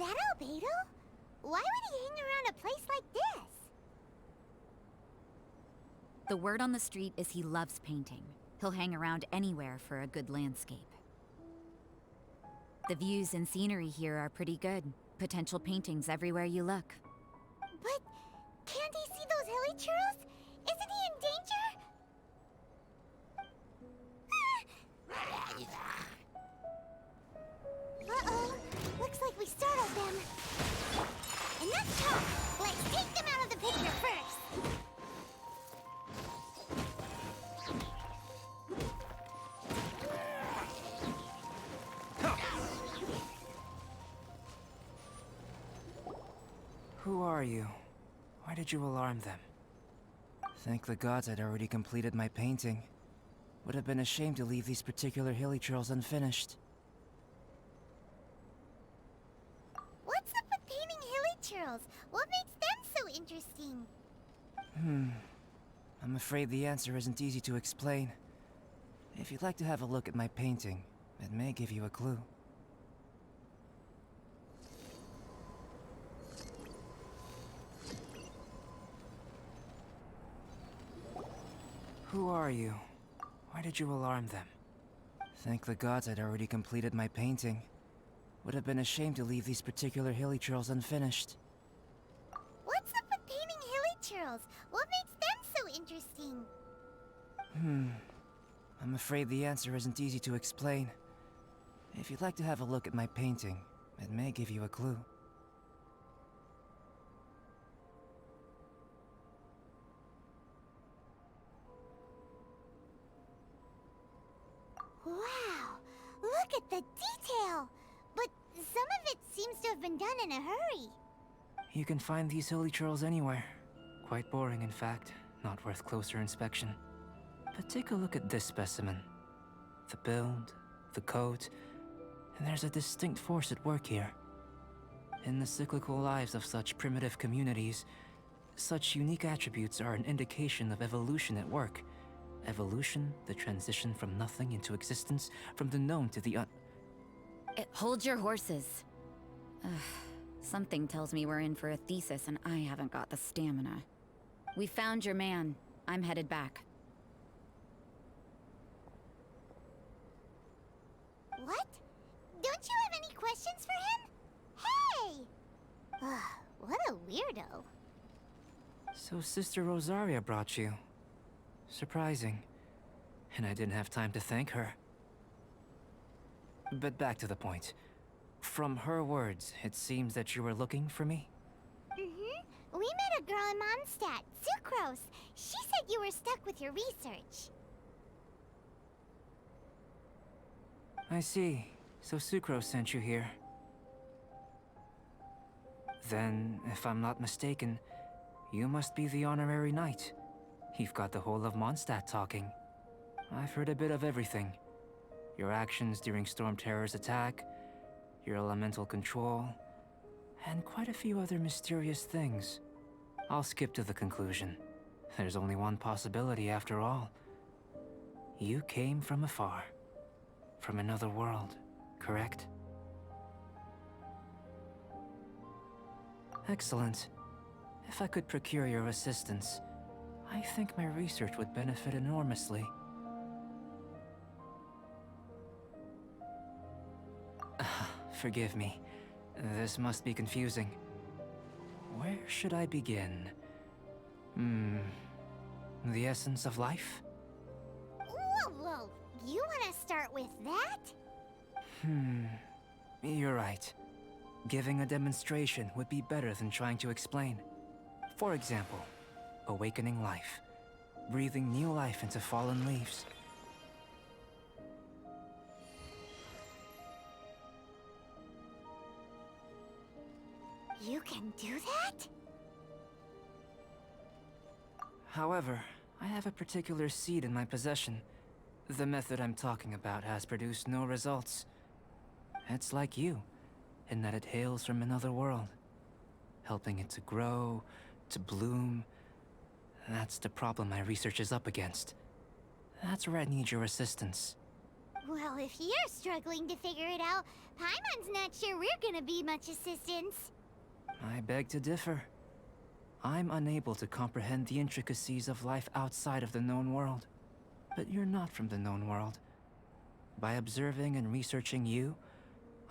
that Albedo? Why would he hang around a place like this? The word on the street is he loves painting. He'll hang around anywhere for a good landscape. The views and scenery here are pretty good. Potential paintings everywhere you look. But can't he see those hilly churls? Isn't he in danger? Uh-oh. Looks like we startled them. Enough talk! Let's take them out of the picture first! Who are you? Why did you alarm them? Thank the gods I'd already completed my painting. Would have been a shame to leave these particular hilly trails unfinished. What's up with painting hilly churls? What makes them so interesting? I'm afraid the answer isn't easy to explain. If you'd like to have a look at my painting, it may give you a clue. Who are you? Why did you alarm them? Thank the gods I'd already completed my painting. Would have been a shame to leave these particular hilly trails unfinished. What's up with painting hilly churls? What makes them so interesting? I'm afraid the answer isn't easy to explain. If you'd like to have a look at my painting, it may give you a clue. Wow! Look at the detail! But some of it seems to have been done in a hurry. You can find these hilly trails anywhere. Quite boring, in fact. Not worth closer inspection. But take a look at this specimen. The build, the coat, and there's a distinct force at work here. In the cyclical lives of such primitive communities, such unique attributes are an indication of evolution at work. Evolution, the transition from nothing into existence, from the known to the Hold your horses. Ugh, something tells me we're in for a thesis and I haven't got the stamina. We found your man. I'm headed back. What? Don't you have any questions for him? Hey! Ugh, what a weirdo. So Sister Rosaria brought you. Surprising. And I didn't have time to thank her. But back to the point. From her words, it seems that you were looking for me? We met a girl in Mondstadt, Sucrose. She said you were stuck with your research. I see. So Sucrose sent you here. Then, if I'm not mistaken, you must be the honorary knight. You've got the whole of Mondstadt talking. I've heard a bit of everything. Your actions during Storm Terror's attack, your elemental control, and quite a few other mysterious things. I'll skip to the conclusion. There's only one possibility after all. You came from afar. From another world, correct? Excellent. If I could procure your assistance, I think my research would benefit enormously. Forgive me. This must be confusing. Where should I begin? The essence of life? Whoa. You want to start with that? You're right. Giving a demonstration would be better than trying to explain. For example, awakening life. Breathing new life into fallen leaves. You can do that? However, I have a particular seed in my possession. The method I'm talking about has produced no results. It's like you, in that it hails from another world. Helping it to grow, to bloom. That's the problem my research is up against. That's where I need your assistance. Well, if you're struggling to figure it out, Paimon's not sure we're gonna be much assistance. I beg to differ. I'm unable to comprehend the intricacies of life outside of the known world. But you're not from the known world. By observing and researching you,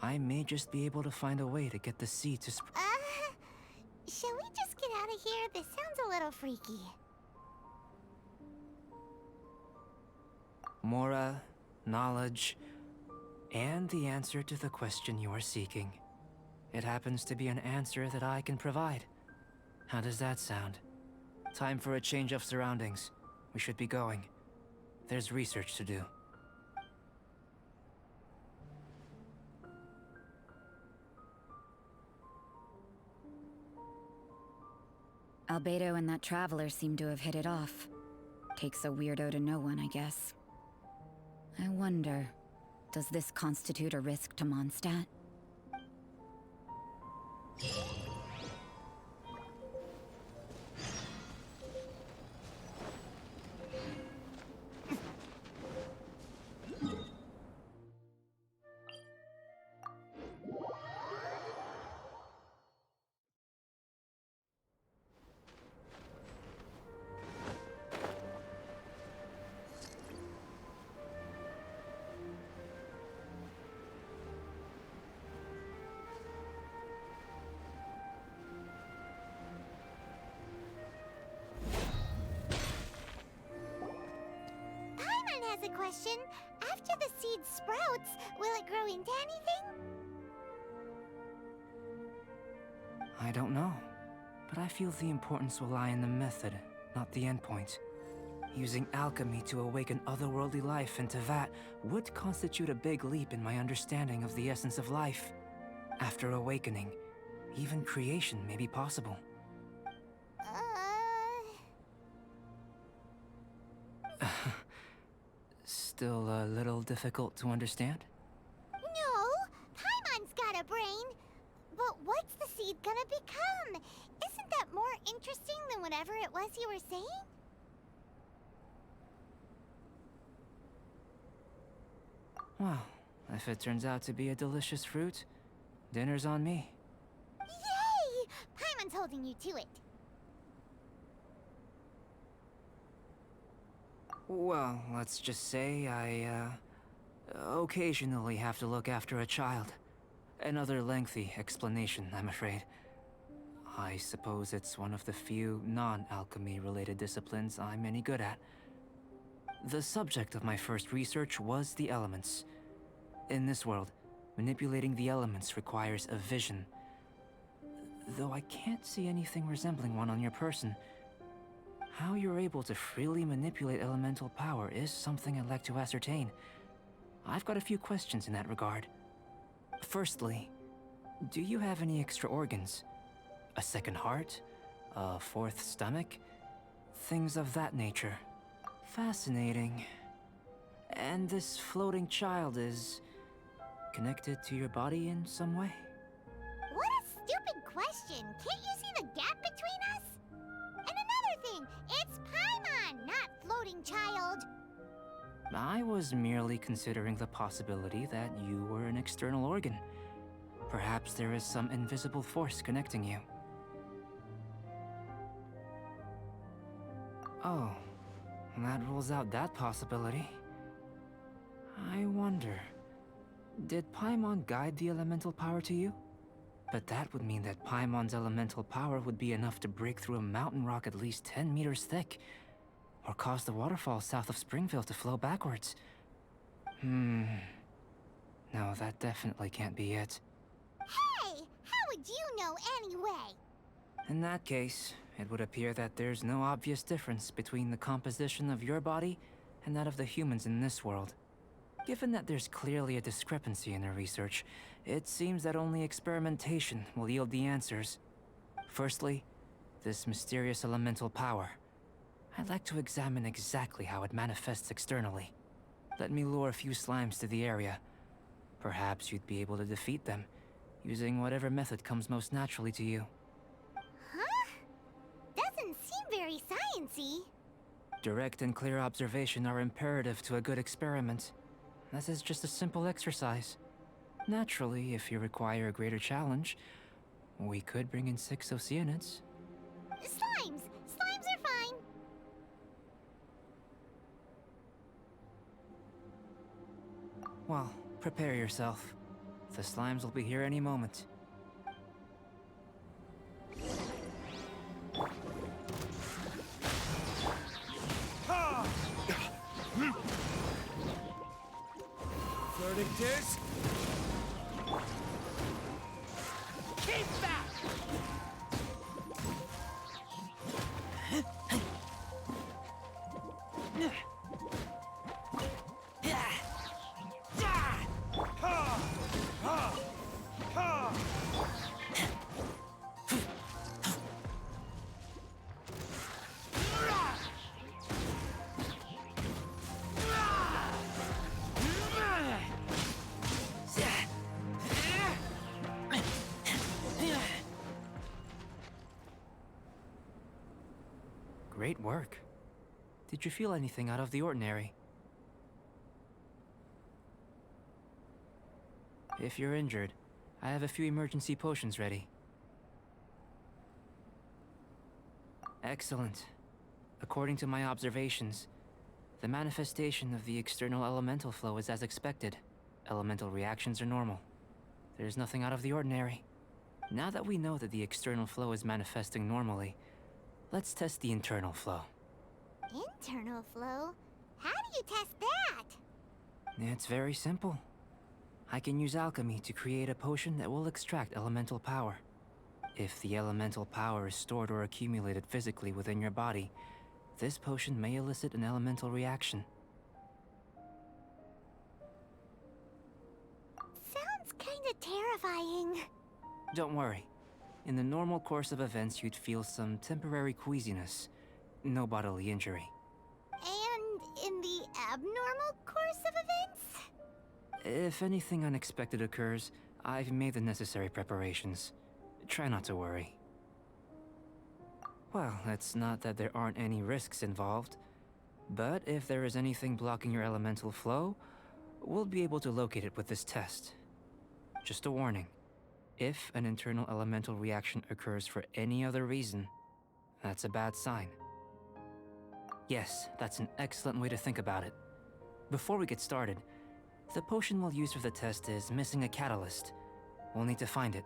I may just be able to find a way to get the seed to Shall we just get out of here? This sounds a little freaky. Mora, knowledge, and the answer to the question you are seeking. It happens to be an answer that I can provide. How does that sound? Time for a change of surroundings. We should be going. There's research to do. Albedo and that traveler seem to have hit it off. Takes a weirdo to know one, I guess. I wonder, does this constitute a risk to Mondstadt? Paimon has a question. After the seed sprouts, will it grow into anything? I don't know, but I feel the importance will lie in the method, not the endpoint. Using alchemy to awaken otherworldly life into that would constitute a big leap in my understanding of the essence of life. After awakening, even creation may be possible. Still a little difficult to understand? No! Paimon's got a brain! But what's the seed gonna become? Isn't that more interesting than whatever it was you were saying? Well, if it turns out to be a delicious fruit, dinner's on me. Yay! Paimon's holding you to it. Well, let's just say I, occasionally have to look after a child. Another lengthy explanation, I'm afraid. I suppose it's one of the few non-alchemy related disciplines I'm any good at. The subject of my first research was the elements. In this world, manipulating the elements requires a vision. Though I can't see anything resembling one on your person, how you're able to freely manipulate elemental power is something I'd like to ascertain. I've got a few questions in that regard. Firstly, do you have any extra organs? A second heart? A fourth stomach? Things of that nature. Fascinating. And this floating child is connected to your body in some way? What a stupid question! Can't you see the gap between us? And another thing, it's Paimon, not floating child. I was merely considering the possibility that you were an external organ. Perhaps there is some invisible force connecting you. Oh, that rules out that possibility. I wonder, did Paimon guide the elemental power to you? But that would mean that Paimon's elemental power would be enough to break through a mountain rock at least 10 meters thick, or cause the waterfall south of Springville to flow backwards. No, that definitely can't be it. Hey, how would you know anyway? In that case, it would appear that there's no obvious difference between the composition of your body and that of the humans in this world. Given that there's clearly a discrepancy in our research, it seems that only experimentation will yield the answers. Firstly, this mysterious elemental power. I'd like to examine exactly how it manifests externally. Let me lure a few slimes to the area. Perhaps you'd be able to defeat them, using whatever method comes most naturally to you. Huh? Doesn't seem very sciencey. Direct and clear observation are imperative to a good experiment. This is just a simple exercise. Naturally, if you require a greater challenge, we could bring in 6 Oceanids. Slimes! Slimes are fine! Well, prepare yourself. The slimes will be here any moment. Verdict is... keep back! Great work. Did you feel anything out of the ordinary? If you're injured, I have a few emergency potions ready. Excellent. According to my observations, the manifestation of the external elemental flow is as expected. Elemental reactions are normal. There's nothing out of the ordinary. Now that we know that the external flow is manifesting normally, let's test the internal flow. Internal flow? How do you test that? It's very simple. I can use alchemy to create a potion that will extract elemental power. If the elemental power is stored or accumulated physically within your body, this potion may elicit an elemental reaction. Sounds kinda terrifying. Don't worry. In the normal course of events, you'd feel some temporary queasiness. No bodily injury. And in the abnormal course of events? If anything unexpected occurs, I've made the necessary preparations. Try not to worry. Well, it's not that there aren't any risks involved, but if there is anything blocking your elemental flow, we'll be able to locate it with this test. Just a warning. If an internal elemental reaction occurs for any other reason, that's a bad sign. Yes, that's an excellent way to think about it. Before we get started, the potion we'll use for the test is missing a catalyst. We'll need to find it.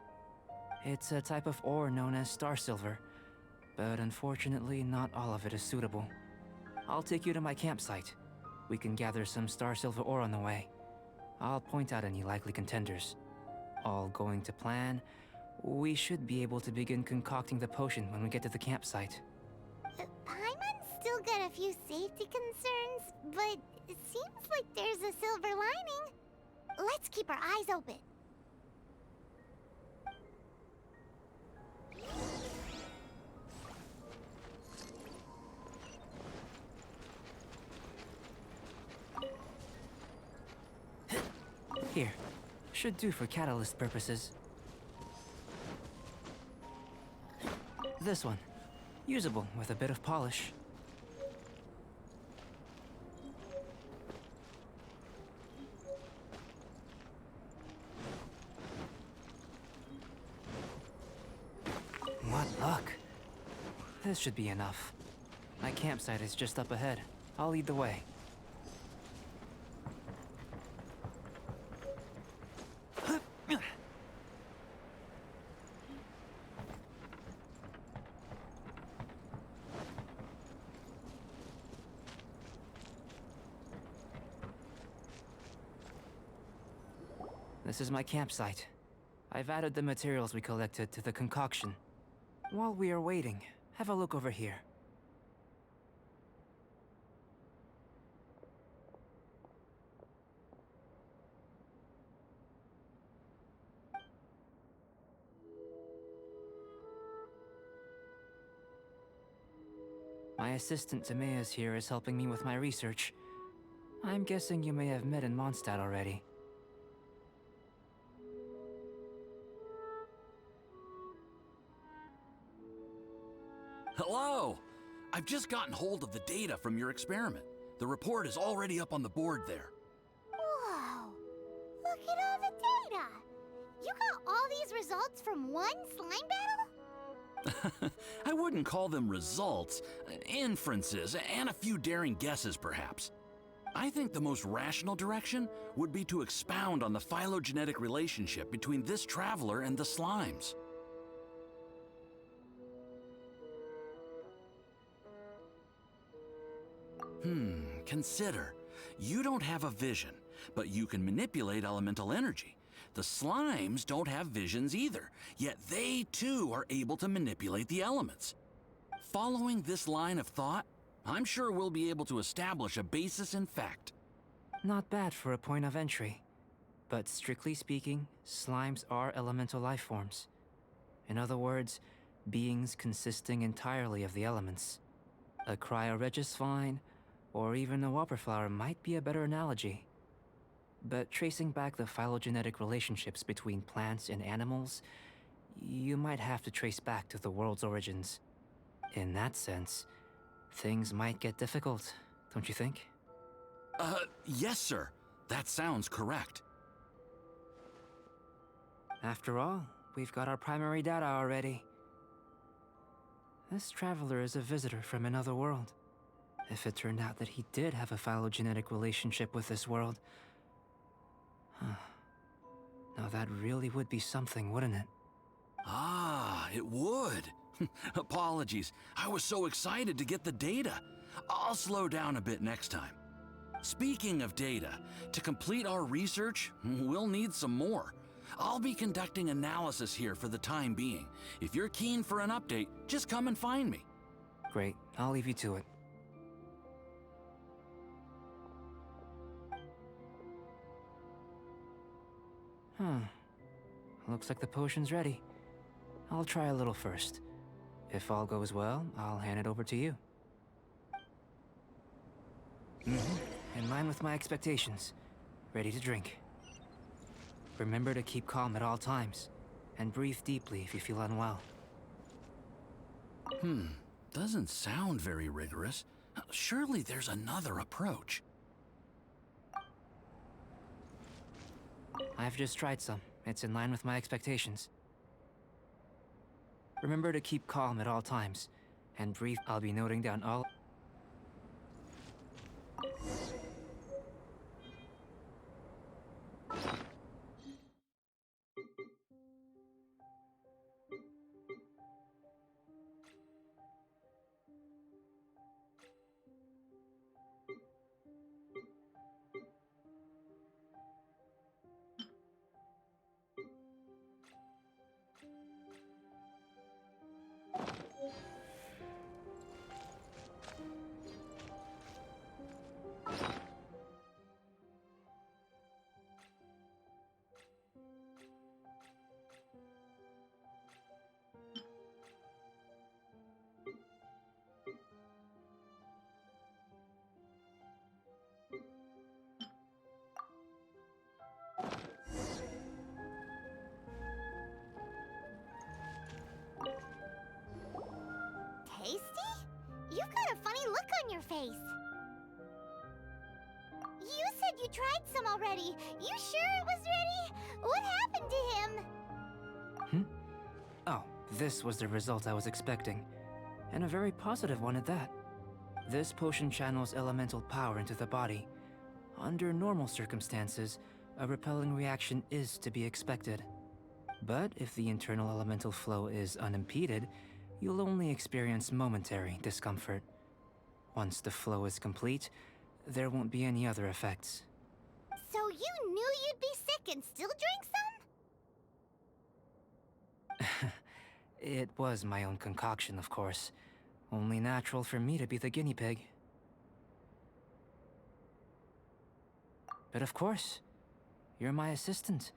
It's a type of ore known as star silver, but unfortunately not all of it is suitable. I'll take you to my campsite. We can gather some star silver ore on the way. I'll point out any likely contenders. All going to plan, we should be able to begin concocting the potion when we get to the campsite. Paimon's still got a few safety concerns, but it seems like there's a silver lining. Let's keep our eyes open. Here. Should do for catalyst purposes. This one. Usable with a bit of polish. What luck. This should be enough. My campsite is just up ahead. I'll lead the way. This is my campsite. I've added the materials we collected to the concoction. While we are waiting, have a look over here. My assistant Timaeus here is helping me with my research. I'm guessing you may have met in Mondstadt already. Hello! I've just gotten hold of the data from your experiment. The report is already up on the board there. Whoa! Look at all the data! You got all these results from one slime battle? I wouldn't call them results, inferences, and a few daring guesses perhaps. I think the most rational direction would be to expound on the phylogenetic relationship between this traveler and the slimes. Consider. You don't have a vision, but you can manipulate elemental energy. The slimes don't have visions either, yet they too are able to manipulate the elements. Following this line of thought, I'm sure we'll be able to establish a basis in fact. Not bad for a point of entry. But strictly speaking, slimes are elemental life forms. In other words, beings consisting entirely of the elements. A cryoregisvine, or even a whopperflower might be a better analogy. But tracing back the phylogenetic relationships between plants and animals, you might have to trace back to the world's origins. In that sense, things might get difficult, don't you think? Yes, sir. That sounds correct. After all, we've got our primary data already. This traveler is a visitor from another world. If it turned out that he did have a phylogenetic relationship with this world... Now that really would be something, wouldn't it? Ah, it would. Apologies. I was so excited to get the data. I'll slow down a bit next time. Speaking of data, to complete our research, we'll need some more. I'll be conducting analysis here for the time being. If you're keen for an update, just come and find me. Great, I'll leave you to it. Looks like the potion's ready. I'll try a little first. If all goes well, I'll hand it over to you. In line with my expectations. Ready to drink. Remember to keep calm at all times, and breathe deeply if you feel unwell. Doesn't sound very rigorous. Surely there's another approach. I've just tried some. It's in line with my expectations. Remember to keep calm at all times, and breathe. I'll be noting down all... Tasty? You've got a funny look on your face. You said you tried some already. You sure it was ready? What happened to him? Oh, this was the result I was expecting. And a very positive one at that. This potion channels elemental power into the body. Under normal circumstances, a repelling reaction is to be expected. But if the internal elemental flow is unimpeded, you'll only experience momentary discomfort. Once the flow is complete, there won't be any other effects. So you knew you'd be sick and still drank some? It was my own concoction, of course. Only natural for me to be the guinea pig. But of course, you're my assistant.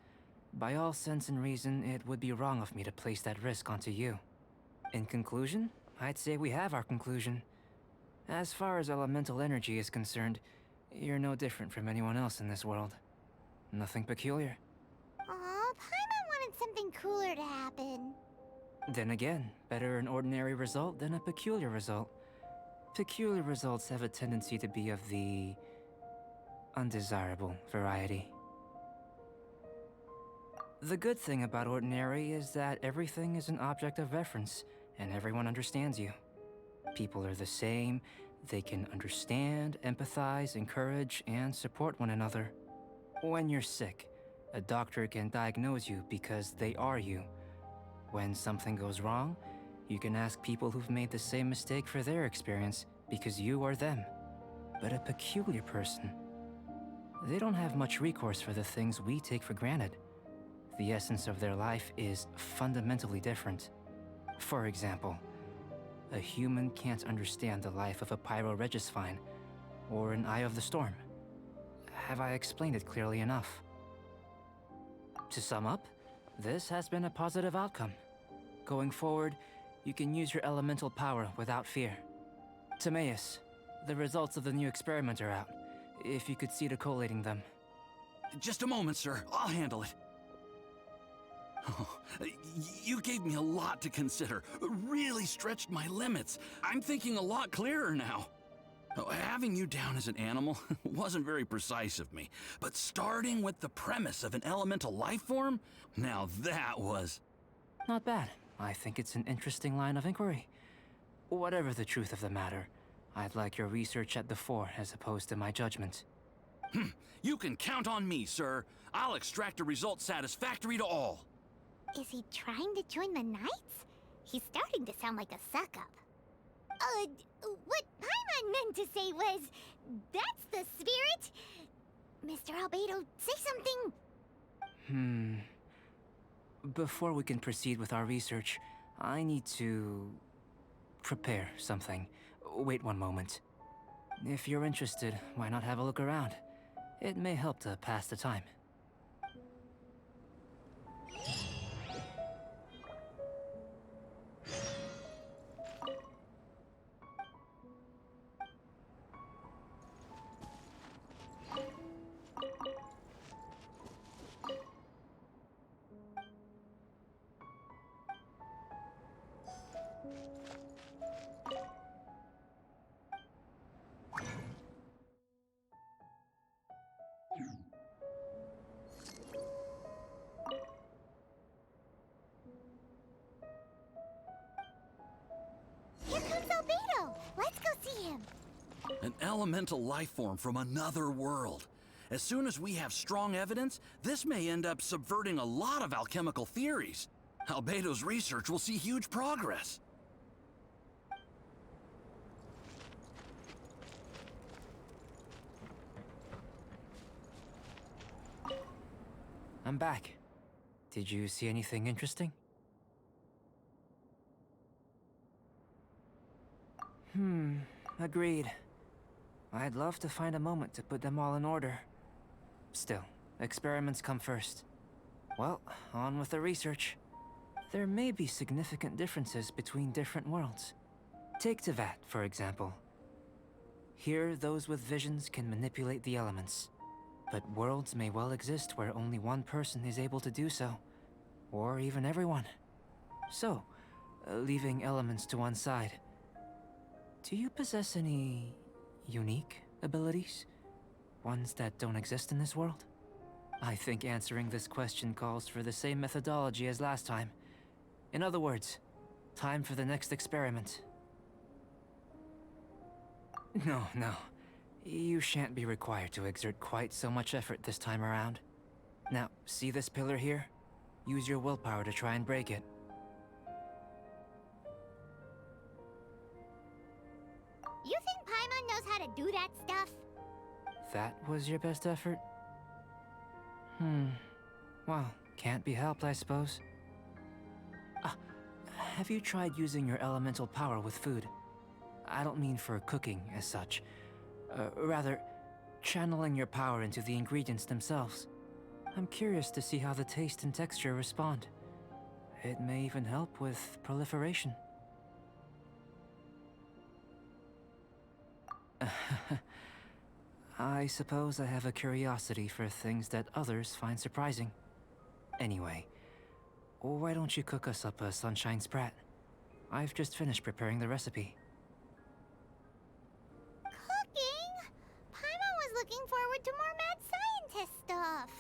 By all sense and reason, it would be wrong of me to place that risk onto you. In conclusion, I'd say we have our conclusion. As far as elemental energy is concerned, you're no different from anyone else in this world. Nothing peculiar. Aw, Paimon wanted something cooler to happen. Then again, better an ordinary result than a peculiar result. Peculiar results have a tendency to be of the undesirable variety. The good thing about Ordinary is that everything is an object of reference, and everyone understands you. People are the same, they can understand, empathize, encourage, and support one another. When you're sick, a doctor can diagnose you because they are you. When something goes wrong, you can ask people who've made the same mistake for their experience because you are them. But a peculiar person, they don't have much recourse for the things we take for granted. The essence of their life is fundamentally different. For example, a human can't understand the life of a pyroregisvine or an eye of the storm. Have I explained it clearly enough? To sum up, this has been a positive outcome. Going forward, you can use your elemental power without fear. Timaeus, the results of the new experiment are out. If you could see to collating them. Just a moment, sir. I'll handle it. Oh, you gave me a lot to consider. Really stretched my limits. I'm thinking a lot clearer now. Having you down as an animal wasn't very precise of me, but starting with the premise of an elemental life form, now that was... Not bad. I think it's an interesting line of inquiry. Whatever the truth of the matter, I'd like your research at the fore as opposed to my judgment. You can count on me, sir. I'll extract a result satisfactory to all. Is he trying to join the Knights? He's starting to sound like a suck-up. What Paimon meant to say was, that's the spirit! Mr. Albedo, say something! Before we can proceed with our research, I need to... prepare something. Wait one moment. If you're interested, why not have a look around? It may help to pass the time. Here comes Albedo! Let's go see him! An elemental life form from another world. As soon as we have strong evidence, this may end up subverting a lot of alchemical theories. Albedo's research will see huge progress. I'm back. Did you see anything interesting? Agreed. I'd love to find a moment to put them all in order. Still, experiments come first. Well, on with the research. There may be significant differences between different worlds. Take Tevat, for example. Here, those with visions can manipulate the elements. But worlds may well exist where only one person is able to do so. Or even everyone. So, leaving elements to one side, do you possess any unique abilities? Ones that don't exist in this world? I think answering this question calls for the same methodology as last time. In other words, time for the next experiment. No. You shan't be required to exert quite so much effort this time around. Now, see this pillar here? Use your willpower to try and break it. You think Paimon knows how to do that stuff? That was your best effort? Well, can't be helped, I suppose. Have you tried using your elemental power with food? I don't mean for cooking as such. Rather, channeling your power into the ingredients themselves. I'm curious to see how the taste and texture respond. It may even help with proliferation. I suppose I have a curiosity for things that others find surprising. Anyway, why don't you cook us up a sunshine sprat? I've just finished preparing the recipe. Cooking? Paimon was looking forward to more mad scientist stuff.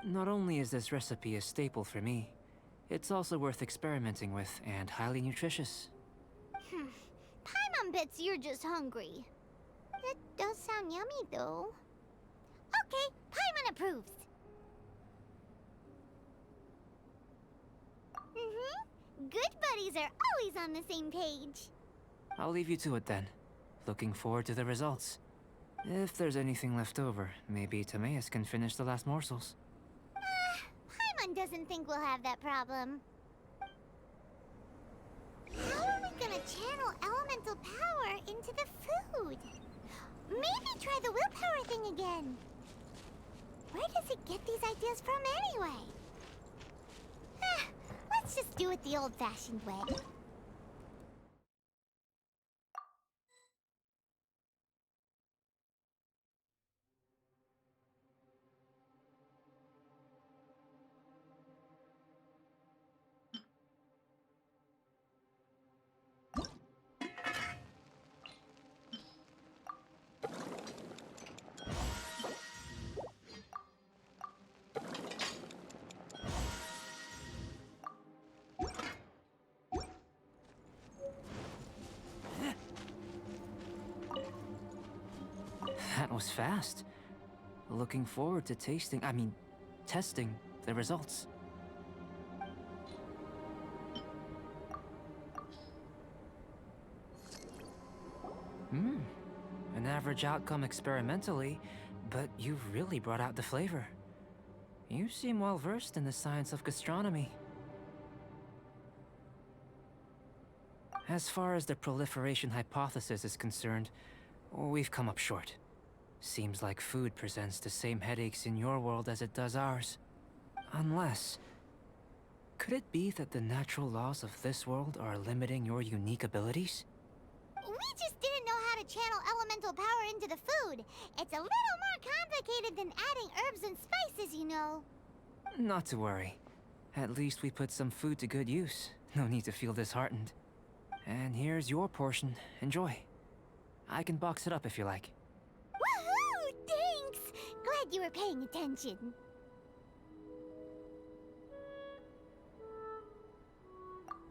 Not only is this recipe a staple for me, it's also worth experimenting with and highly nutritious. Paimon bets you're just hungry. It does sound yummy, though. Okay, Paimon approves. Good buddies are always on the same page. I'll leave you to it then. Looking forward to the results. If there's anything left over, maybe Timaeus can finish the last morsels. Paimon doesn't think we'll have that problem. How are we gonna channel elemental power into the food? Maybe try the willpower thing again. Where does it get these ideas from anyway? Let's just do it the old-fashioned way. That was fast. Looking forward to testing the results. An average outcome experimentally, but you've really brought out the flavor. You seem well versed in the science of gastronomy. As far as the proliferation hypothesis is concerned, we've come up short. Seems like food presents the same headaches in your world as it does ours. Unless... could it be that the natural laws of this world are limiting your unique abilities? We just didn't know how to channel elemental power into the food. It's a little more complicated than adding herbs and spices, you know. Not to worry. At least we put some food to good use. No need to feel disheartened. And here's your portion. Enjoy. I can box it up if you like. Woohoo! Thanks! Glad you were paying attention.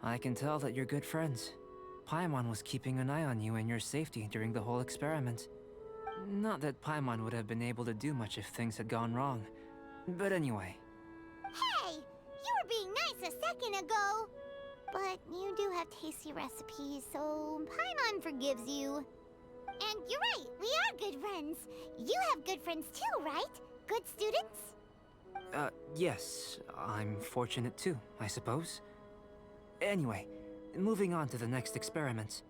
I can tell that you're good friends. Paimon was keeping an eye on you and your safety during the whole experiment. Not that Paimon would have been able to do much if things had gone wrong. But anyway. Hey! You were being nice a second ago! But you do have tasty recipes, so Paimon forgives you. And you're right, we are good friends. You have good friends too, right? Good students? Yes. I'm fortunate too, I suppose. Anyway, moving on to the next experiment.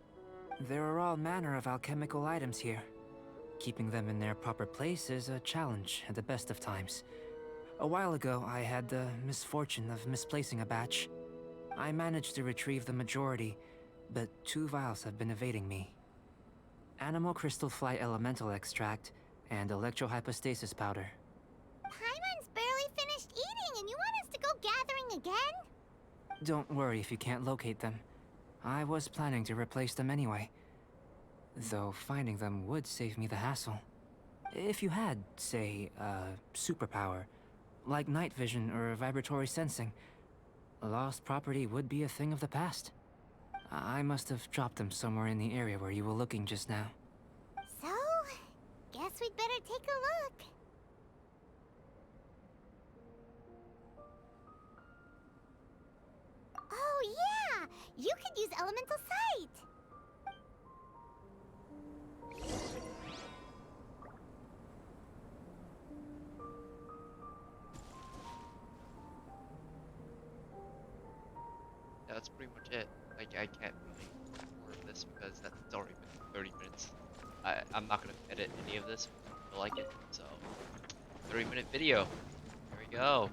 There are all manner of alchemical items here. Keeping them in their proper place is a challenge at the best of times. A while ago, I had the misfortune of misplacing a batch. I managed to retrieve the majority, but 2 vials have been evading me. Animal crystal fly elemental extract and electrohypostasis powder. Paimon's barely finished eating and you want us to go gathering again? Don't worry if you can't locate them. I was planning to replace them anyway. Though finding them would save me the hassle. If you had, say, superpower, like night vision or vibratory sensing, lost property would be a thing of the past. I must have dropped them somewhere in the area where you were looking just now. So, guess we'd better take a look. Oh yeah! You could use elemental sight! That's pretty much it. Like, I can't really more of this because that's already been 30 minutes. I'm not gonna edit any of this if I don't feel like it. So, 30-minute video. Here we go.